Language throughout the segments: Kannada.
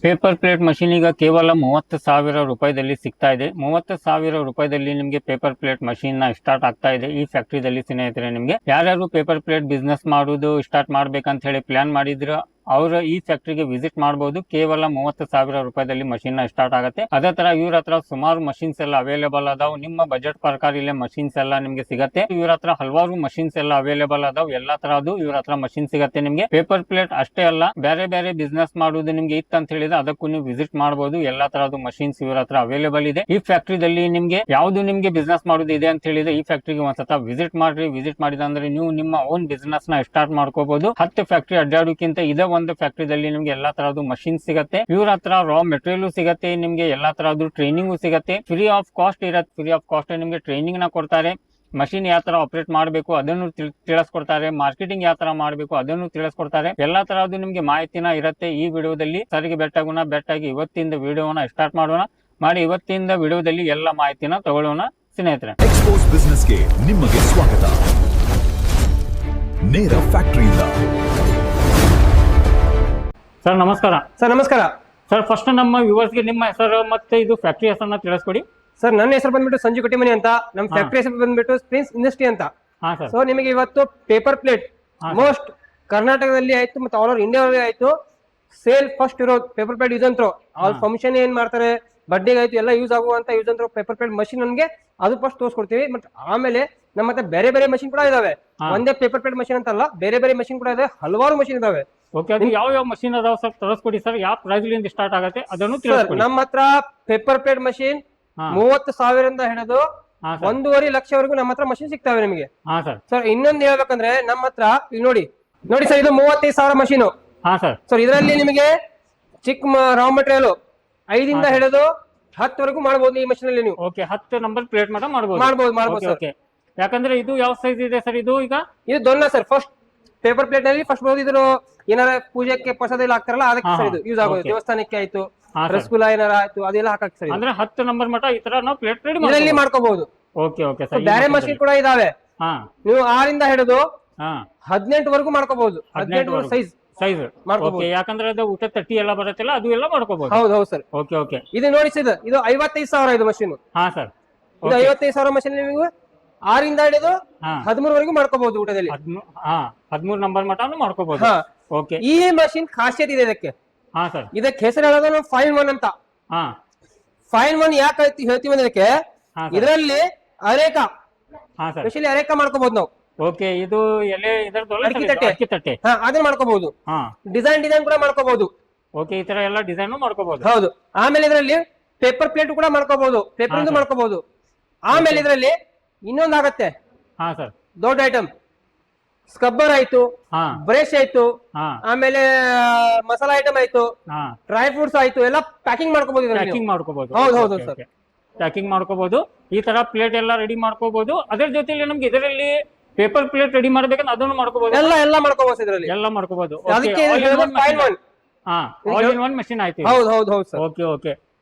ಪೇಪರ್ ಪ್ಲೇಟ್ ಮಷೀನ್ ಈಗ ಕೇವಲ 30,000 ರೂಪಾಯಿದಲ್ಲಿ ಸಿಗ್ತಾ ಇದೆ. 30,000 ರೂಪಾಯಿದಲ್ಲಿ ನಿಮಗೆ ಪೇಪರ್ ಪ್ಲೇಟ್ ಮಷೀನ್ ಸ್ಟಾರ್ಟ್ ಆಗ್ತಾ ಇದೆ ಈ ಫ್ಯಾಕ್ಟರಿದಲ್ಲಿ. ಸ್ನೇಹಿತರೆ, ನಿಮಗೆ ಯಾರ್ಯಾರು ಪೇಪರ್ ಪ್ಲೇಟ್ ಬಿಸ್ನೆಸ್ ಮಾಡುವುದು ಸ್ಟಾರ್ಟ್ ಮಾಡ್ಬೇಕಂತ ಹೇಳಿ ಪ್ಲಾನ್ ಮಾಡಿದ್ರ ಅವ್ರ ಈ ಫ್ಯಾಕ್ಟರಿಗೆ ವಿಸಿಟ್ ಮಾಡಬಹುದು. ಕೇವಲ 30,000 ರೂಪಾಯಿದಲ್ಲಿ ಮಷೀನ್ ಸ್ಟಾರ್ಟ್ ಆಗುತ್ತೆ. ಅದೇ ತರ ಇವ್ರ ಹತ್ರ ಸುಮಾರು ಮಷೀನ್ಸ್ ಎಲ್ಲ ಅವೈಲೇಬಲ್ ಅದಾವ್. ನಿಮ್ಮ ಬಜೆಟ್ ಪ್ರಕಾರ ಇಲ್ಲೇ ಮಷೀನ್ಸ್ ಎಲ್ಲ ನಿಮ್ಗೆ ಸಿಗತ್ತೆ. ಇವ್ರ ಹತ್ರ ಹಲವಾರು ಮಷೀನ್ಸ್ ಎಲ್ಲ ಅವೈಲೇಬಲ್ ಅದಾವ್. ಎಲ್ಲಾ ತರದ್ದು ಇವ್ರ ಹತ್ರ ಮಷೀನ್ ಸಿಗತ್ತೆ ನಿಮ್ಗೆ. ಪೇಪರ್ ಪ್ಲೇಟ್ ಅಷ್ಟೇ ಅಲ್ಲ, ಬೇರೆ ಬೇರೆ ಬಿಸ್ನೆಸ್ ಮಾಡುವುದು ನಿಮ್ಗೆ ಇತ್ತು ಅಂತ ಹೇಳಿದ್ರೆ ಅದಕ್ಕೂ ನೀವು ವಿಸಿಟ್ ಮಾಡಬಹುದು. ಎಲ್ಲಾ ತರದ್ದು ಮಷೀನ್ಸ್ ಇವ್ರ ಹತ್ರ ಅವೈಲೇಬಲ್ ಇದೆ. ಈ ಫ್ಯಾಕ್ಟರಿದಲ್ಲಿ ನಿಮ್ಗೆ ಯಾವ್ದು ನಿಮ್ಗೆ ಬಿಸ್ನೆಸ್ ಮಾಡುದು ಇದೆ ಅಂತ ಹೇಳಿದ್ರೆ ಈ ಫ್ಯಾಕ್ಟರಿಗೆ ಒಂದ್ಸತ ವಿಸಿಟ್ ಮಾಡ್ರಿ. ವಿಸಿಟ್ ಮಾಡಿದಂದ್ರೆ ನೀವು ನಿಮ್ಮ ಓನ್ ಬಿಸ್ನೆಸ್ ನ ಸ್ಟಾರ್ಟ್ ಮಾಡ್ಕೋಬಹುದು. 10 ಫ್ಯಾಕ್ಟರಿ ಅಡ್ಡಾಡೋಕ್ಕಿಂತ ಇದೇ ಒಂದು ಫ್ಯಾಕ್ಟರಿದಲ್ಲಿ ನಿಮ್ಗೆ ಎಲ್ಲಾ ತರದ್ದು ಮಷೀನ್ ಸಿಗತ್ತೆ. ಇವ್ರ ಹತ್ರ ರಾ ಮೆಟೀರಿಯಲ್ ಸಿಗತ್ತೆ. ನಿಮ್ಗೆ ಎಲ್ಲಾ ತರದ್ದು ಟ್ರೈನಿಂಗ್ ಸಿಗತ್ತೆ. ಫ್ರೀ ಆಫ್ ಕಾಸ್ಟ್ ಇರತ್ತೆ. ಫ್ರೀ ಆಫ್ ಕಾಸ್ಟ್ ನಿಮ್ಗೆ ಟ್ರೈನಿಂಗ್ ನ ಕೊಡ್ತಾರೆ. ಮಷೀನ್ ಯಾವ ತರ ಆಪರೇಟ್ ಮಾಡಬೇಕು ಅದನ್ನು ತಿಳಿಸ್ಕೊಡ್ತಾರೆ. ಮಾರ್ಕೆಟಿಂಗ್ ಯಾವ ತರ ಮಾಡಬೇಕು ಅದನ್ನು ತಿಳಿಸ್ಕೊಡ್ತಾರೆ. ಎಲ್ಲಾ ತರದ್ದು ನಿಮ್ಗೆ ಮಾಹಿತಿನ ಇರುತ್ತೆ ಈ ವಿಡಿಯೋದಲ್ಲಿ. ಸರಿಗೆ ಬೆಟ್ಟಾಗಿ ಇವತ್ತಿಂದ ವಿಡಿಯೋನ ಸ್ಟಾರ್ಟ್ ಮಾಡೋಣ. ಇವತ್ತಿಂದ ವಿಡಿಯೋದಲ್ಲಿ ಎಲ್ಲ ಮಾಹಿತಿನ ತಗೊಳ್ಳೋಣ ಸ್ನೇಹಿತರೆ. ಎಕ್ಸ್ಪೋಸ್ ಬಿಸ್ನೆಸ್ಗೆ ನಿಮಗೆ ಸ್ವಾಗತ. ನೇರ ಫ್ಯಾಕ್ಟರಿಯಿಂದ. ಸರ್ ನಮಸ್ಕಾರ. ಸರ್ ನಮಸ್ಕಾರ. ಸರ್ ಫಸ್ಟ್ ನಮ್ಮ ವ್ಯೂವರ್ಸ್ಗೆ ನಿಮ್ಮ ಹೆಸರು ಮತ್ತೆ ಇದು ಫ್ಯಾಕ್ಟರಿ ಹೆಸರನ್ನ ತಿಳಿಸ್ಕೊಡಿ. ಸರ್ ನನ್ನ ಹೆಸರು ಬಂದ್ಬಿಟ್ಟು ಸಂಜು ಕಟ್ಟಿಮನಿ ಅಂತ. ನಮ್ಮ ಫ್ಯಾಕ್ಟರಿ ಹೆಸರು ಬಂದ್ಬಿಟ್ಟು ಪ್ರಿನ್ಸ್ ಇಂಡಸ್ಟ್ರಿ ಅಂತ. ಸೊ ನಿಮಗೆ ಇವತ್ತು ಪೇಪರ್ ಪ್ಲೇಟ್ ಮೋಸ್ಟ್ ಕರ್ನಾಟಕದಲ್ಲಿ ಆಯ್ತು ಮತ್ತೆ ಆಲ್ ಓವರ್ ಇಂಡಿಯಾ ಆಯ್ತು ಸೇಲ್ ಫಸ್ಟ್ ಇರೋ ಪೇಪರ್ ಪ್ಲೇಟ್ ಯೂಸ್ ಅಂತ್ರು. ಅವ್ರ ಫಂಕ್ಷನ್ ಏನ್ ಮಾಡ್ತಾರೆ ಬರ್ಡೇಗೆ ಆಯ್ತು ಎಲ್ಲ ಯೂಸ್ ಆಗುವಂತ ಯೂಸ್ ಅಂತ್ರು ಪೇಪರ್ ಪ್ಲೇಟ್ ಮಷೀನ್ ನನ್ಗೆ ಅದು ಫಸ್ಟ್ ತೋರಿಸ್ಕೊಡ್ತೀವಿ. ಮತ್ತೆ ಆಮೇಲೆ ನಮ್ಮ ಹತ್ರ ಬೇರೆ ಬೇರೆ ಮಷೀನ್ ಕೂಡ ಇದಾವೆ. ಒಂದೇ ಪೇಪರ್ ಪ್ಲೇಟ್ ಮಷೀನ್ ಅಂತಲ್ಲ, ಬೇರೆ ಬೇರೆ ಮಷೀನ್ ಕೂಡ ಇದೆ. ಹಲವಾರು ಮಷೀನ್ ಇದಾವೆ. ಓಕೆ, ಅದು ಯಾವ ಮಷೀನ್ ಅದಾವ ಸರ್ ತೋರಿಸ್ಕೊಡಿ ಸರ್. ಯಾವ ಪ್ರೈಸ್ ಲಿಂದ ಸ್ಟಾರ್ಟ್ ಆಗುತ್ತೆ ಅದನ್ನು ತಿಳಿಸ್ಕೊಡಿ. ನಮ್ಮ ಹತ್ರ ಪೇಪರ್ ಪ್ಲೇಟ್ ಮಷೀನ್ 30,000 ಹಿಡಿದು 1.5 ಲಕ್ಷವರೆಗೂ ನಮ್ಮ ಹತ್ರ ಮಷೀನ್ ಸಿಗ್ತಾವೆ ನಿಮಗೆ. ಸರ್ ಇನ್ನೊಂದು ಹೇಳ್ಬೇಕಂದ್ರೆ ನಮ್ಮ ಹತ್ರ ಈಗ ನೋಡಿ ಸರ್, ಇದು 35,000 ಮಷೀನು. ಸರ್ ಇದರಲ್ಲಿ ನಿಮಗೆ ಚಿಕ್ಕ ರಾ ಮೆಟೀರಿಯಲ್ 5 ಹಿಡಿದು 10 ವರೆಗೂ ಮಾಡಬಹುದು ಈ ಮಷೀನ್ ಅಲ್ಲಿ ನೀವು. ಓಕೆ, 10 ನಂಬರ್ ಪ್ಲೇಟ್ ಮಾಡಬಹುದು ಸರ್. ಯಾಕಂದ್ರೆ ಇದು ಯಾವ ಸೈಜ್ ಇದೆ ಸರ್? ಇದು ದೊಡ್ಡ ಸರ್. ಫಸ್ಟ್ ಪೇಪರ್ ಪ್ಲೇಟ್ ನಲ್ಲಿ ಫಸ್ಟ್ ಬರೋದು ಇದು ಏನಾರ ಪೂಜೆಗೆ ಪ್ರಸಾದ ಎಲ್ಲ ಹಾಕ್ತಾರಲ್ಲ ಅದಕ್ಕೆ ಸರ್ ಇದು ಯೂಸ್ ಆಗೋದು. ದೇವಸ್ಥಾನಕ್ಕೆ ಆಯ್ತು, ರಸಗುಲ್ಲ ಏನಾರ ಆಯ್ತು ಅದೆಲ್ಲ ಹಾಕಕ್ ಸರ್. ಅಂದ್ರೆ 10 ನಂಬರ್ ಮಟ್ಟ ಈ ತರ ನಾವು ಪ್ಲೇಟ್ ರೆಡಿ ಮಾಡ್ಕೋಬಹುದು. Okay okay sir. ಬೇರೆ ಮಷೀನ್ ಕೂಡ ಇದಾವೆ. ನೀವು 6 ಹಿಡಿದು 18 ವರೆಗೂ ಮಾಡ್ಕೋಬಹುದು. 18 ಸೈಜ್ ಮಾಡ್ಕೋಬಹುದು. ಯಾಕಂದ್ರೆ ಅದು ಊಟ ತಟ್ಟಿ ಎಲ್ಲ ಬರುತ್ತಲ್ಲ ಅದು ಎಲ್ಲ ಮಾಡ್ಕೋಬಹುದು. ಹೌದು ಸರ್. Okay okay. ಇದು ನೋಡಿ ಸರ್, ಇದು 55,000 ಇದು ಮಷೀನ್. ಸರ್ ಇದು 55,000 ಮಷೀನ್ ನಿಮಗೆ 6 ಹಿಡಿದು 13 ವರೆಗೂ ಮಾಡ್ಕೋಬಹುದು ಊಟದಲ್ಲಿ. 13 ನಂಬರ್ ಮಟ್ಟ ಮಾಡ್ಕೋಬಹುದು. ಓಕೆ, ಈ ಮಷೀನ್ ಖಾಸಿಯತ್ ಇದೆ ಇದಕ್ಕೆ. ಸರ್ ಇದಕ್ಕೆ ಹೆಸರು ಹೇಳೋದು ನಾವು ಫೈನ್ 1 ಅಂತ. ಫೈನ್ 1 ಯಾಕೆ ಹೇಳ್ತೀವಿ ಅಂದ್ರೆ ಇದರಲ್ಲಿ ಅರೇಕಾ ಸ್ಪೆಷಲಿ ಅರೇಕಾ ಮಾಡ್ಕೋಬಹುದು ನಾವು. ಓಕೆ, ಇದು ಎಲೆ ಅಕ್ಕಿ ತಟ್ಟೆ ಅದನ್ನ ಮಾಡ್ಕೋಬಹುದು. ಡಿಸೈನ್ ಕೂಡ ಮಾಡ್ಕೋಬಹುದು. ಓಕೆ, ಈ ತರ ಎಲ್ಲ ಡಿಸೈನ್ ಮಾಡ್ಕೋಬಹುದು. ಹೌದು. ಆಮೇಲೆ ಇದರಲ್ಲಿ ಪೇಪರ್ ಪ್ಲೇಟ್ ಕೂಡ ಮಾಡ್ಕೋಬಹುದು. ಪೇಪರ್ ಮಾಡ್ಕೋಬಹುದು. ಆಮೇಲೆ ಇದರಲ್ಲಿ ಇನ್ನೊಂದು ಆಗತ್ತೆ ಸರ್, ದೊಡ್ಡ ಐಟಮ್ ಸ್ಕಬ್ಬರ್ ಆಯ್ತು, ಬ್ರಷ್ ಆಯ್ತು, ಆಮೇಲೆ ಮಸಾಲಾ ಐಟಮ್ ಆಯ್ತು, ಡ್ರೈ ಫ್ರೂಟ್ಸ್ ಆಯ್ತು, ಎಲ್ಲ ಪ್ಯಾಕಿಂಗ್ ಮಾಡ್ಕೋಬಹುದು. ಹೌದು ಸರ್, ಪ್ಯಾಕಿಂಗ್ ಮಾಡ್ಕೋಬಹುದು. ಈ ತರ ಪ್ಲೇಟ್ ಎಲ್ಲ ರೆಡಿ ಮಾಡ್ಕೋಬಹುದು. ಅದರ ಜೊತೆಲಿ ನಮ್ಗೆ ಇದರಲ್ಲಿ ಪೇಪರ್ ಪ್ಲೇಟ್ ರೆಡಿ ಮಾಡ್ಬೇಕಂದ್ರೆ ಅದನ್ನು ಮಾಡ್ಕೋಬಹುದು. ಎಲ್ಲ ಮಾಡ್ಕೋಬಹುದು ಇದರಲ್ಲಿ. ಎಲ್ಲ ಮಾಡ್ಕೋಬಹುದು. ಅದಕ್ಕೆ ಆಲ್ ಇನ್ ಒನ್ ಮಷೀನ್ ಆಯ್ತು. ಹೌದು ಸರ್. Okay okay.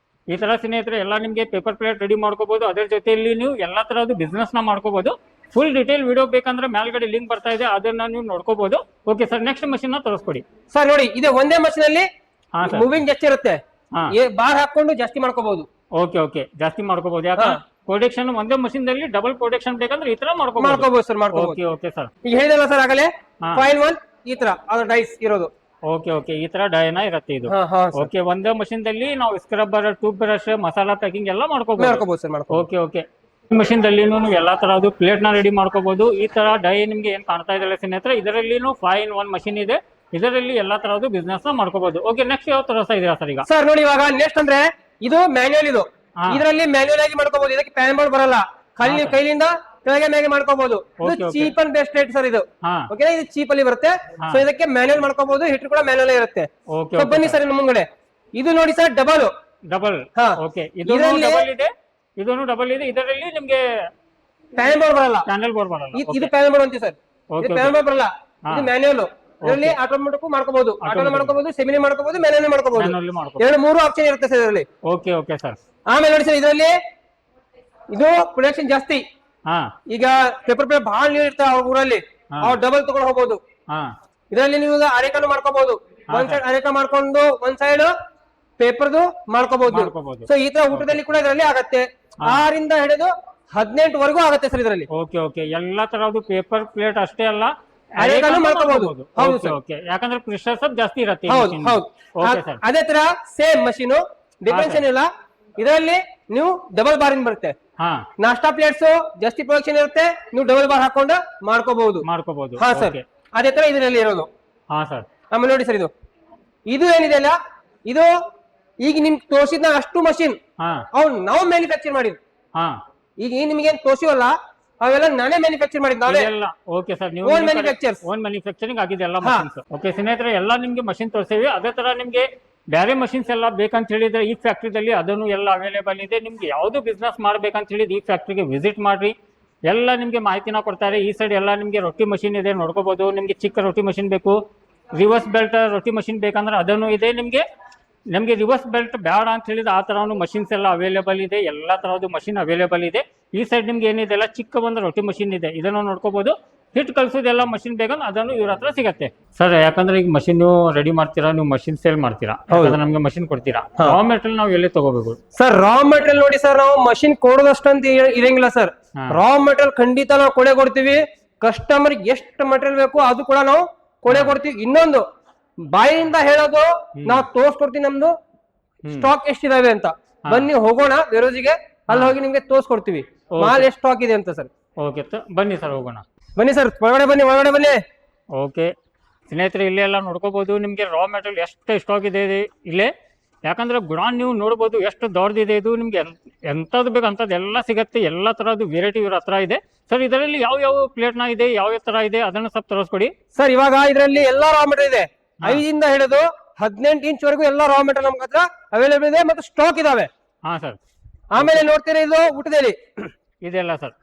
ಈ ತರ ಸ್ನೇಹಿತರೆ ಎಲ್ಲ ನಿಮ್ಗೆ ಪೇಪರ್ ಪ್ಲೇಟ್ ರೆಡಿ ಮಾಡ್ಕೋಬಹುದು. ಅದರ ಜೊತೆಯಲ್ಲಿ ನೀವು ಎಲ್ಲಾ ತರದ್ದು ಬಿಸ್ನೆಸ್ ನ ಮಾಡ್ಕೋಬಹುದು. ಫುಲ್ ಡೀಟೇಲ್ ವಿಡಿಯೋ ಬೇಕಂದ್ರೆ ಮೇಲ್ಗಡೆ ಲಿಂಕ್ ಬರ್ತಾ ಇದೆ, ಅದನ್ನ ನೀವು ನೋಡ್ಕೋಬಹುದು. ಓಕೆ ಸರ್, ನೆಕ್ಸ್ಟ್ ಮಷೀನ್ ನ ತೋರಿಸ್ಕೊಡಿ. ಸರ್ ನೋಡಿ, ಇದು ಒಂದೇ ಮಷೀನ್ ಅಲ್ಲಿ ಮೂವಿಂಗ್ ಜಾಸ್ತಿ ಇರುತ್ತೆ. ಬಾರ್ ಹಾಕೊಂಡು ಜಾಸ್ತಿ ಮಾಡ್ಕೋಬಹುದು. ಓಕೆ ಓಕೆ, ಜಾಸ್ತಿ ಮಾಡ್ಕೋಬಹುದು. ಯಾಕಂದ್ರೆ ಪ್ರೊಡಕ್ಷನ್ ಒಂದೇ ಮಷೀನ್ ದಲ್ಲಿ ಡಬಲ್ ಪ್ರೊಡಕ್ಷನ್ ಬೇಕಂದ್ರೆ ಈ ತರ ಮಾಡ್ಕೋಬಹುದು ಸರ್. Okay okay sir. ಈಗ ಹೇಳಿದಲ್ಲ ಸರ್ ಆಗಲೇ ಫೈನ್ 1 ಈ ತರ ಅದು ಡೈಸ್ ಇರೋದು. ಓಕೆ ಓಕೆ, ಈ ತರ ಡೈನ ಇರುತ್ತೆ ಇದು. ಓಕೆ, ಒಂದೇ ಮಷೀನ್ ದಲ್ಲಿ ನಾವು scrubber, tooth brush, masala packing ಎಲ್ಲ ಮಾಡ್ಕೋಬಹುದು ಸರ್. Okay okay. ಮಷೀನ್ ದಲ್ಲಿ ಎಲ್ಲಾ ತರದ್ದು ಪ್ಲೇಟ್ ನ ರೆಡಿ ಮಾಡ್ಕೋಬಹುದು. ಈ ತರ ಡೈ ನಿಮ್ಗೆ ಏನ್ ಕಾಣ್ತಾ ಇದೆಲ್ಲ ಸ್ನೇಹಿತರೆ, ಇದರಲ್ಲಿ ಫೈನ್ 1 ಮಷೀನ್ ಇದೆ. ಇದರಲ್ಲಿ ಎಲ್ಲಾ ತರದ್ದು ಬಿಸ್ನೆಸ್ ನ ಮಾಡ್ಕೋಬಹುದು. ಓಕೆ, ನೆಕ್ಸ್ಟ್ ಯಾವ ತೋರಿಸ್ತಾ ಇದೀರಾ ಸರ್ ಈಗ? ಸರ್ ನೋಡಿ, ಇವಾಗ ನೆಕ್ಸ್ಟ್ ಅಂದ್ರೆ ಇದು ಮ್ಯಾನ್ಯುಯಲ್. ಇದು ಇದರಲ್ಲಿ ಮ್ಯಾನ್ಯುಯಲ್ ಆಗಿ ಮಾಡ್ಕೋಬಹುದು. ಇದಕ್ಕೆ ಪ್ಯಾನ್ ಬೋರ್ಡ್ ಬರಲ್ಲ. ಕೈಲಿಂದ ಕೆಳಗೆ ಮೇಲೆ ಮಾಡ್ಕೋಬಹುದು. ಇದು cheap and best rate sir ಇದು. ಓಕೆ, ಇದು ಚೀಪ್ ಅಲ್ಲಿ ಬರುತ್ತೆ. ಸೊ ಇದಕ್ಕೆ ಮ್ಯಾನ್ಯುಯಲ್ ಮಾಡ್ಕೋಬಹುದು. ಹಿಟ್ರು ಕೂಡ ಮ್ಯಾನ್ಯುಯಲ್ ಇರುತ್ತೆ. ಸೊ ಬನ್ನಿ ಸರ್ ನಮ್ಮ ಮುಂಗಡೆ. ಇದು ನೋಡಿ ಸರ್ ಡಬಲ್. ಓಕೆ, ಇದು ಡಬಲ್ ಇದೆ, ಇದನ್ನು ಡಬಲ್ ಇದೆ. ಇದರಲ್ಲಿ ನಿಮ್ಗೆ ಪ್ಯಾನ್ ಬೋರ್ಡ್ ಬರಲ್ಲ. ಇದು ಪ್ಯಾನ್ ಬೋರ್ಡ್ ಅಂತೀವಿ ಸರ್. ಇದು ಪ್ಯಾನ್ ಬೋರ್ಡ್ ಬರಲ್ಲ. ಇದು ಮ್ಯಾನ್ಯುಯಲ್. ಇದರಲ್ಲಿ ಆಟೋಮೆಟಿಕ್ ಮಾಡ್ಕೋಬಹುದು. ಆಟೋನ ಮಾಡ್ಕೋಬಹುದು, ಸೆಮಿನಿ ಮಾಡ್ಕೋಬಹುದು, ಮ್ಯಾನ್ಯುಯಲ್ ಮಾಡ್ಕೋಬಹುದು. 2-3 ಆಪ್ಷನ್ ಇರುತ್ತೆ ಸರ್ ಇದರಲ್ಲಿ. Okay okay sir. ಆಮೇಲೆ ನೋಡಿ ಸರ್, ಇದರಲ್ಲಿ ಇದು ಪ್ರೊಡಕ್ಷನ್ ಜಾಸ್ತಿ. ಈಗ ಪೇಪರ್ ಪ್ಲೇಟ್ ಬಹಳ ನೀರು ಇರ್ತಾವ ಅವ್ರ ಊರಲ್ಲಿ, ಅವ್ರು ಡಬಲ್ ತಗೊಂಡು ಹೋಗ್ಬೋದು. ಇದರಲ್ಲಿ ನೀವು ಅರೇಕಾನು ಮಾಡ್ಕೋಬಹುದು. ಒಂದ್ ಸೈಡ್ ಅರೇಕಾ ಮಾಡ್ಕೊಂಡು ಒಂದ್ ಸೈಡ್ ಪೇಪರ್ದು ಮಾಡ್ಕೋಬಹುದು. ಮಾಡ್ಕೋಬಹುದು. ಸೊ ಈ ತರ ಊಟದಲ್ಲಿ ಕೂಡ ಇದರಲ್ಲಿ ಆಗತ್ತೆ. 6ರಿಂದ ಹಿಡಿದು 18 ವರೆಗೂ ಆಗತ್ತೆ ಸರ್ ಇದರಲ್ಲಿ. ಓಕೆ ಎಲ್ಲಾ ತರದ್ದು ಪೇಪರ್ ಪ್ಲೇಟ್ ಅಷ್ಟೇ ಅಲ್ಲ, ಹಳೆಗಾನು ಮಾಡ್ಕೋಬಹುದು. ಹೌದು ಸರ್. ಯಾಕಂದ್ರೆ ಪ್ರೆಷರ್ ಸ್ವಲ್ಪ ಜಾಸ್ತಿ ಇರುತ್ತೆ. ಹೌದು. Okay sir. ಅದೇ ತರ ಸೇಮ್ ಮಷೀನ್ ಡಿಫರೆನ್ಸ್ ಏನಿಲ್ಲ. ಇದರಲ್ಲಿ ನೀವು ಡಬಲ್ ಬಾರ್ ಇನ್ ಬರುತ್ತೆ. ನಾಷ್ಟಾ ಪ್ಲೇಟ್ಸ್ ಜಾಸ್ತಿ ಪ್ರೊಡಕ್ಷನ್ ಇರುತ್ತೆ, ನೀವು ಡಬಲ್ ಬಾರ್ ಹಾಕೊಂಡು ಮಾಡ್ಕೋಬಹುದು. ಹಾ ಸರ್, ಅದೇ ತರ ಇದರಲ್ಲಿ ಇರೋದು. ಹಾ ಸರ್. ಆಮೇಲೆ ನೋಡಿ ಸರ್, ಇದು ಏನಿದೆ ಅಲ್ಲ, ಇದು ಈಗ ನಿಮ್ಗೆ ತೋರಿಸಿದ ಅಷ್ಟು ಮಷೀನ್ ಅವ್ನು ನಾವು ಮ್ಯಾನುಫ್ಯಾಕ್ಚರ್ ಮಾಡಿದ್ವಿ. ಈಗ ನಿಮ್ಗೆ ತೋರಿಸಿವಲ್ಲ ಅವೆಲ್ಲ ನಾನೇ ಮ್ಯಾನುಫ್ಯಾಕ್ಚರ್ ಮಾಡಿದ್ ನಾವೇ. ಓಕೆ ಸರ್, ನೀವು ಓನ್ ಮ್ಯಾನುಫ್ಯಾಕ್ಚರ್ಸ್, ಓನ್ ಮ್ಯಾನುಫ್ಯಾಕ್ಚರಿಂಗ್ ಆಗಿದೆ ಎಲ್ಲ ಮಷೀನ್ಸ್. ಓಕೆ ಸ್ನೇಹಿತರೆ, ಎಲ್ಲ ನಿಮ್ಗೆ ಮಷೀನ್ ತೋರಿಸ್ತೀವಿ. ಅದೇ ತರ ನಿಮ್ಗೆ ಬೇರೆ ಮಷೀನ್ಸ್ ಎಲ್ಲ ಬೇಕಂತ ಹೇಳಿದ್ರೆ ಈ ಫ್ಯಾಕ್ಟ್ರಿದಲ್ಲಿ ಅದನ್ನು ಎಲ್ಲ ಅವೈಲೇಬಲ್ ಇದೆ. ನಿಮ್ಗೆ ಯಾವ್ದು ಬಿಸ್ನೆಸ್ ಮಾಡ್ಬೇಕಂತ ಹೇಳಿದ್ರೆ ಈ ಫ್ಯಾಕ್ಟ್ರಿಗೆ ವಿಸಿಟ್ ಮಾಡ್ರಿ, ಎಲ್ಲ ನಿಮ್ಗೆ ಮಾಹಿತಿನ ಕೊಡ್ತಾರೆ. ಈ ಸೈಡ್ ಎಲ್ಲ ನಿಮ್ಗೆ ರೊಟ್ಟಿ ಮಷೀನ್ ಇದೆ, ನೋಡ್ಕೋಬಹುದು. ನಿಮ್ಗೆ ಚಿಕ್ಕ ರೊಟ್ಟಿ ಮಷೀನ್ ಬೇಕು, ರಿವರ್ಸ್ ಬೆಲ್ಟ್ ರೊಟ್ಟಿ ಮಷೀನ್ ಬೇಕಂದ್ರೆ ಅದನ್ನು ಇದೆ. ನಮ್ಗೆ ರಿವರ್ಸ್ ಬೆಲ್ಟ್ ಬೇಡ ಅಂತ ಹೇಳಿದ್ರೆ ಆ ತರನು ಮಷೀನ್ಸ್ ಎಲ್ಲ ಅವೈಲೇಬಲ್ ಇದೆ. ಎಲ್ಲಾ ತರದ್ದು ಮಷೀನ್ ಅವೈಲೇಬಲ್ ಇದೆ. ಈ ಸೈಡ್ ನಿಮ್ಗೆ ಏನಿದೆ ಅಲ್ಲ, ಚಿಕ್ಕ ಒಂದು ರೊಟ್ಟಿ ಮಷೀನ್ ಇದೆ, ಇದನ್ನು ನೋಡ್ಕೋಬಹುದು. ಹಿಟ್ ಕಲ್ಸೋದೆಲ್ಲ ಮಷೀನ್ ಬೇಕಂದ್ರೆ ಅದನ್ನು ಇವ್ರ ಹತ್ರ ಸಿಗತ್ತೆ ಸರ್. ಯಾಕಂದ್ರೆ ಈಗ ಮಷೀನ್ ರೆಡಿ ಮಾಡ್ತೀರಾ, ನೀವು ಮಷೀನ್ ಸೇಲ್ ಮಾಡ್ತೀರಾ, ನಮ್ಗೆ ಮಷೀನ್ ಕೊಡ್ತೀರಾ. ರಾ ಮೆಟೀರಿಯಲ್ ನಾವು ಎಲ್ಲಿ ತಗೋಬೇಕು ಸರ್? ರಾ ಮೆಟೀರಿಯಲ್ ನೋಡಿ ಸರ್, ನಾವು ಮಷೀನ್ ಕೊಡೋದಷ್ಟಂತ ಇರಂಗಿಲ್ಲ ಸರ್. ರಾ ಮೆಟೀರಿಯಲ್ ಖಂಡಿತ ನಾವು ಕೊಡ್ತೀವಿ. ಕಸ್ಟಮರ್ ಎಷ್ಟು ಮೆಟೀರಿಯಲ್ ಬೇಕು ಅದು ಕೂಡ ನಾವು ಕೊಡ್ತೀವಿ. ಇನ್ನೊಂದು ಬಾಯಿಂದ ಹೇಳೋದು, ನಾವು ತೋರ್ಸ್ಕೊಡ್ತೀವಿ ನಮ್ದು ಸ್ಟಾಕ್ ಎಷ್ಟಿದಾವೆ ಅಂತ. ಬನ್ನಿ ಹೋಗೋಣ ವೇರೋಜಿಗೆ, ಅಲ್ಲಿ ಹೋಗಿ ನಿಮ್ಗೆ ತೋರ್ಸ್ಕೊಡ್ತೀವಿ ಮಾಲ್ ಎಷ್ಟು ಸ್ಟಾಕ್ ಇದೆ ಅಂತ ಸರ್. ಓಕೆ ಬನ್ನಿ ಸರ್, ಹೋಗೋಣ. ಬನ್ನಿ ಸರ್, ಒಳಗಡೆ ಬನ್ನಿ. ಓಕೆ ಸ್ನೇಹಿತರೆ, ಇಲ್ಲೇ ಎಲ್ಲ ನೋಡ್ಕೋಬಹುದು. ನಿಮ್ಗೆ ರಾ ಮೆಟೀರಿಯಲ್ ಎಷ್ಟು ಸ್ಟಾಕ್ ಇದೆ ಇಲ್ಲೇ. ಯಾಕಂದ್ರೆ ಗುಡಾನ್ ನೀವು ನೋಡ್ಬೋದು ಎಷ್ಟು ದೊಡ್ಡದಿದೆ. ಇದು ನಿಮ್ಗೆ ಎಂಥದ್ದು ಬೇಕು ಅಂಥದ್ದು ಎಲ್ಲ ಸಿಗತ್ತೆ. ಎಲ್ಲ ತರದ್ದು ವೆರೈಟಿ ಇವ್ರ ಹತ್ರ ಇದೆ ಸರ್. ಇದರಲ್ಲಿ ಯಾವ ಪ್ಲೇಟ್ನ ಇದೆ, ಯಾವ ತರ ಇದೆ ಅದನ್ನು ಸ್ವಲ್ಪ ತೋರಿಸ್ಕೊಡಿ ಸರ್. ಇವಾಗ ಇದರಲ್ಲಿ ಎಲ್ಲ ರಾ ಮೆಟೀರಿಯಲ್ ಇದೆ. 5ರಿಂದ ಹಿಡಿದು 18 ಇಂಚ್ ವರೆಗೂ ಎಲ್ಲ ರಾ ಮೆಟೀರಿಯಲ್ ನಮ್ಗೆ ಹತ್ರ ಅವೈಲೇಬಲ್ ಇದೆ ಮತ್ತು ಸ್ಟಾಕ್ ಇದಾವೆ. ಹಾ ಸರ್. ಆಮೇಲೆ ನೋಡ್ತೀರಾ, ಇದು ಊಟದಲ್ಲಿ ಇದೆಲ್ಲ ಸರ್.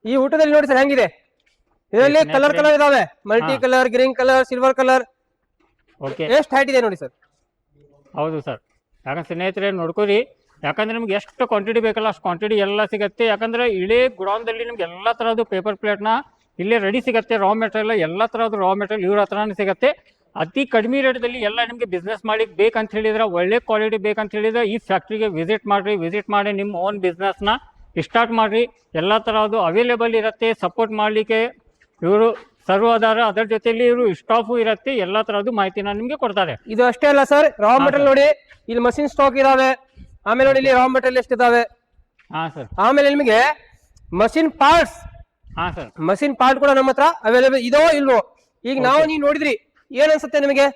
ಈ ಊಟದಲ್ಲಿ ನೋಡಿ ಸರ್ ಹೆಂಗಿದೆ. ಇದರಲ್ಲಿ ಕಲರ್ ಇದಾವೆ, multi colour, green colour, silver colour. Okay, ಎಷ್ಟು ಹೈಟ್ ಇದೆ ನೋಡಿ ಸರ್. ಹೌದು ಸರ್. ಯಾಕಂದ್ರೆ ಸ್ನೇಹಿತರೆ ನೋಡ್ಕೊರಿ, ಯಾಕಂದ್ರೆ ನಿಮ್ಗೆ ಎಷ್ಟು ಕ್ವಾಂಟಿಟಿ ಬೇಕಲ್ಲ ಅಷ್ಟು ಕ್ವಾಂಟಿಟಿ ಎಲ್ಲ ಸಿಗುತ್ತೆ. ಯಾಕಂದ್ರೆ ಇಡೀ ಗುಡಾನ್ದಲ್ಲಿ ನಿಮ್ಗೆ ಎಲ್ಲ ತರದ್ದು ಪೇಪರ್ ಪ್ಲೇಟ್ನ ಇಲ್ಲೇ ರೆಡಿ ಸಿಗುತ್ತೆ. ರಾ ಮೆಟೀರಿಯಲ್ ಎಲ್ಲ ತರದ್ದು ರಾ ಮೆಟೀರಿಯಲ್ ಇವ್ರ ಹತ್ರನೇ ಸಿಗುತ್ತೆ. ಅತಿ ಕಡಿಮೆ ರೇಟ್ದಲ್ಲಿ ಎಲ್ಲ ನಿಮಗೆ ಬಿಸ್ನೆಸ್ ಮಾಡಿ ಬೇಕಂತ ಹೇಳಿದ್ರೆ, ಒಳ್ಳೆ ಕ್ವಾಲಿಟಿ ಬೇಕಂತ ಹೇಳಿದ್ರೆ ಈ ಫ್ಯಾಕ್ಟ್ರಿಗೆ ವಿಸಿಟ್ ಮಾಡಿ ನಿಮ್ಮ ಓನ್ ಬಿಸ್ನೆಸ್ನ ಸ್ಟಾರ್ಟ್ ಮಾಡಿರಿ. ಎಲ್ಲ ತರದ್ದು ಅವೈಲೇಬಲ್ ಇರುತ್ತೆ. ಸಪೋರ್ಟ್ ಮಾಡಲಿಕ್ಕೆ ಇವರು ಸರ್ವಾಧಾರ, ಅದರ ಜೊತೆಲಿ ಇವರು ಸ್ಟಾಫು ಇರುತ್ತೆ. ಎಲ್ಲ ತರದ್ದು ಮಾಹಿತಿನ ನಿಮ್ಗೆ ಕೊಡ್ತಾರೆ. ಇದು ಅಷ್ಟೇ ಅಲ್ಲ ಸರ್, ರಾ ಮೆಟೀರಿಯಲ್ ನೋಡಿ, ಇಲ್ಲಿ ಮಷಿನ್ ಸ್ಟಾಕ್ ಇದಾವೆ. ಆಮೇಲೆ ನೋಡಿ ಇಲ್ಲಿ ರಾ ಮೆಟೀರಿಯಲ್ ಎಷ್ಟಿದಾವೆ. ಸರ್. ಆಮೇಲೆ ನಿಮಗೆ machine parts, sir, machine part ಕೂಡ ನಮ್ಮ ಹತ್ರ ಅವೈಲೇಬಲ್ ಇದೋ ಇಲ್ವೋ. ಈಗ ನೀವು ನೋಡಿದ್ರಿ, ಏನ್ ಅನ್ಸುತ್ತೆ ನಿಮಗೆ?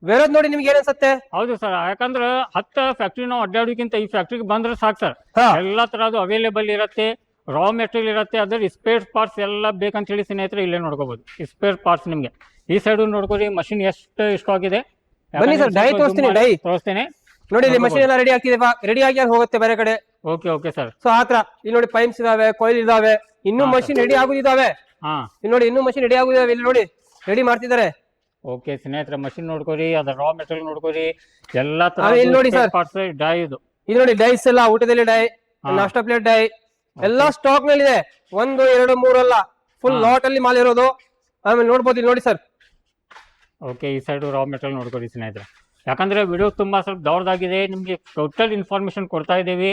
ಬೇರೆದ್ ನೋಡಿ ನಿಮ್ಗೆ ಏನ್ ಅನ್ಸುತ್ತೆ? ಹೌದು ಸರ್, ಯಾಕಂದ್ರೆ 10 ಫ್ಯಾಕ್ಟ್ರಿ ನಾವು ಅಡ್ಡಾಡೋಕ್ಕಿಂತ ಈ ಫ್ಯಾಕ್ಟ್ರಿಗೆ ಬಂದ್ರೆ ಸಾಕು ಸರ್. ಎಲ್ಲ ತರದ್ದು ಅವೈಲೇಬಲ್ ಇರುತ್ತೆ. ರಾ ಮೆಟೀರಿಯಲ್ ಇರುತ್ತೆ. ಅದ್ರ ಸ್ಪೇರ್ ಪಾರ್ಟ್ಸ್ ಎಲ್ಲ ಬೇಕಂತ ಹೇಳಿ ಸ್ನೇಹಿತರೆ ಇಲ್ಲೇ ನೋಡ್ಕೋಬಹುದು. ಸ್ಪೇರ್ ಪಾರ್ಟ್ಸ್ ನಿಮ್ಗೆ ಈ ಸೈಡ್ ನೋಡ್ಕೊರಿ. ಮಷಿನ್ ಎಷ್ಟು ಸ್ಟಾಕ್ ಇದೆ. ಬನ್ನಿ ಸರ್, ಡೈ ತೋರಿಸ್ತೇನೆ ನೋಡಿ. ಇಲ್ಲಿ ಮಷಿನ್ ಎಲ್ಲ ರೆಡಿ ಆಗ್ತಿದೆ, ರೆಡಿ ಆಗಿ ಹೋಗುತ್ತೆ ಬೇರೆ ಕಡೆ. Okay sir. ಸೊ ಆತರ ಇಲ್ಲಿ ನೋಡಿ ಪೈಪ್ಸ್ ಇದಾವೆ, ಕೊಯ್ಲ್ ಇದಾವೆ, ಇನ್ನೂ ಮಷಿನ್ ರೆಡಿ ಆಗುದಿದಾವೆ. ಇಲ್ಲಿ ನೋಡಿ ಇನ್ನೂ ಮಷಿನ್ ರೆಡಿ ಆಗುದಿದಾವೆ. ಇಲ್ಲಿ ನೋಡಿ ರೆಡಿ ಮಾಡ್ತಿದ್ದಾರೆ. ಓಕೆ ಸ್ನೇಹಿತರೆ, ಮಷಿನ್ ನೋಡ್ಕೊರಿ, ಅದ್ರ ರಾ ಮೆಟೀರಿಯಲ್ ನೋಡ್ಕೊರಿ. ಎಲ್ಲ ತರ ನೋಡಿ ಸರ್, ಪಾರ್ಟ್ಸ್ ಡೈ ಇದು ನೋಡಿ ಡೈಸ್ ಎಲ್ಲ, ಊಟದಲ್ಲಿ ಡೈ, ನಾಷ್ಟಾ ಪ್ಲೇಟ್ ಡೈ ಎಲ್ಲ ಸ್ಟಾಕ್ ನಲ್ಲಿ ಇದೆ. 1, 2, 3 ಅಲ್ಲ, ಫುಲ್ ಲಾಟ್ ಅಲ್ಲಿ ಮಾಲ್ ಇರೋದು. ಆಮೇಲೆ ನೋಡ್ಬೋದು ಇಲ್ಲಿ ನೋಡಿ ಸರ್. ಓಕೆ, ಈ ಸೈಡ್ ರಾ ಮೆಟೀರಿಯಲ್ ನೋಡ್ಕೊಡಿ ಸ್ನೇಹಿತರೆ. ಯಾಕಂದ್ರೆ ವಿಡಿಯೋ ತುಂಬಾ ಸ್ವಲ್ಪ ದೊಡ್ಡದಾಗಿದೆ. ನಿಮ್ಗೆ ಟೋಟಲ್ ಇನ್ಫಾರ್ಮೇಶನ್ ಕೊಡ್ತಾ ಇದ್ದೀವಿ.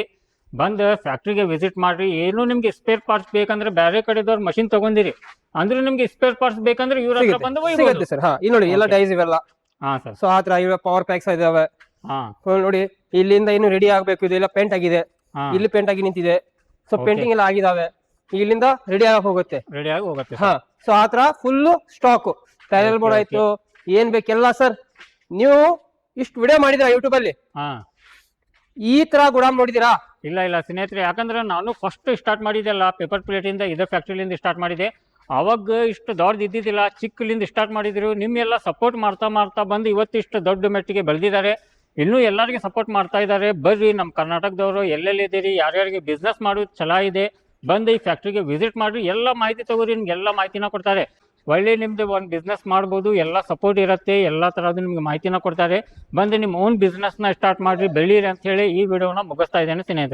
ಬಂದು ಫ್ಯಾಕ್ಟ್ರಿಗೆ ವಿಸಿಟ್ ಮಾಡ್ರಿ. ಏನು ನಿಮ್ಗೆ ಸ್ಪೇರ್ ಪಾರ್ಟ್ಸ್ ಬೇಕಂದ್ರೆ ಬೇರೆ ಕಡೆದವ್ರು ಮಷಿನ್ ತಗೊಂಡಿರಿ ಅಂದ್ರೆ ನಿಮ್ಗೆ ಸ್ಪೇರ್ ಪಾರ್ಟ್ಸ್ ಬೇಕಂದ್ರೆ ಇವ್ರ ಹತ್ರ ಬಂದು ಸಿಗುತ್ತೆ ಸರ್. ಇಲ್ಲಿ ನೋಡಿ ಎಲ್ಲ ಡೈಸ್ ಇವೆಲ್ಲ. ಸರ್. ಸೊ ಆತರ ಇವಾಗ ಪವರ್ ಪ್ಯಾಕ್ಸ್ ಇದಾವೆ. ನೋಡಿ ಇಲ್ಲಿಂದ ಇನ್ನು ರೆಡಿ ಆಗ್ಬೇಕು. ಇದೆಲ್ಲ ಪೇಂಟ್ ಆಗಿದೆ, ಇಲ್ಲಿ ಪೇಂಟ್ ಆಗಿ ನಿಂತಿದೆ. ಸೊ ಪೇಂಟಿಂಗ್ ಎಲ್ಲ ಆಗಿದಾವೆ. ಇಲ್ಲಿಂದ ರೆಡಿ ಆಗಿ ಹೋಗುತ್ತೆ. ಸೊ ಆತರ ಫುಲ್ ಸ್ಟಾಕ್, ಟೈಲ್ ಬೋರ್ಡ್ ಆಯ್ತು, ಏನ್ ಬೇಕೆಲ್ಲ ಸರ್. ನೀವು ಇಷ್ಟು ವಿಡಿಯೋ ಮಾಡಿದಿರಾ ಯೂಟ್ಯೂಬ್ ಅಲ್ಲಿ, ಈ ತರ ಗುಡಾಮ್ ನೋಡಿದಿರಾ? ಇಲ್ಲ ಸ್ನೇಹಿತರೆ, ಯಾಕಂದ್ರೆ ನಾನು ಫಸ್ಟ್ ಸ್ಟಾರ್ಟ್ ಮಾಡಿದ್ದೆಲ್ಲ ಪೇಪರ್ ಪ್ಲೇಟ್ ಇಂದ, ಇದೇ ಫ್ಯಾಕ್ಟ್ರಿಲಿಂದ ಸ್ಟಾರ್ಟ್ ಮಾಡಿದೆ. ಅವಾಗ ಇಷ್ಟು ದೊಡ್ಡದು ಇದ್ದಿದ್ದಿಲ್ಲ, ಚಿಕ್ಕಲಿಂದ ಸ್ಟಾರ್ಟ್ ಮಾಡಿದ್ರು. ನಿಮ್ಮೆಲ್ಲ ಸಪೋರ್ಟ್ ಮಾಡ್ತಾ ಬಂದು ಇವತ್ತಿಷ್ಟು ದೊಡ್ಡ ಮೆಟ್ಟಿಗೆ ಬೆಳೆದಿದ್ದಾರೆ. ಇನ್ನೂ ಎಲ್ಲರಿಗೆ ಸಪೋರ್ಟ್ ಮಾಡ್ತಾ ಇದ್ದಾರೆ. ಬರ್ರಿ, ನಮ್ಮ ಕರ್ನಾಟಕದವರು ಎಲ್ಲೆಲ್ಲಿದ್ದೀರಿ, ಯಾರ್ಯಾರಿಗೆ ಬಿಸ್ನೆಸ್ ಮಾಡೋದು ಛಲ ಇದೆ, ಬಂದು ಈ ಫ್ಯಾಕ್ಟ್ರಿಗೆ ವಿಸಿಟ್ ಮಾಡ್ರಿ. ಎಲ್ಲ ಮಾಹಿತಿ ತಗೋರಿ, ನಿಮ್ಗೆಲ್ಲ ಮಾಹಿತಿನ ಕೊಡ್ತಾರೆ. ಒಳ್ಳೆ ನಿಮ್ದು ಒಂದು ಬಿಸ್ನೆಸ್ ಮಾಡ್ಬೋದು, ಎಲ್ಲ ಸಪೋರ್ಟ್ ಇರುತ್ತೆ. ಎಲ್ಲ ಥರದ್ದು ನಿಮ್ಗೆ ಮಾಹಿತಿನ ಕೊಡ್ತಾರೆ. ಬಂದು ನಿಮ್ಮ ಓನ್ ಬಿಸ್ನೆಸ್ನ ಸ್ಟಾರ್ಟ್ ಮಾಡಿರಿ, ಬೆಳೀರಿ ಅಂತ ಹೇಳಿ ಈ ವಿಡಿಯೋನ ಮುಗಿಸ್ತಾ ಇದ್ದೇನೆ ಸ್ನೇಹಿತರೆ.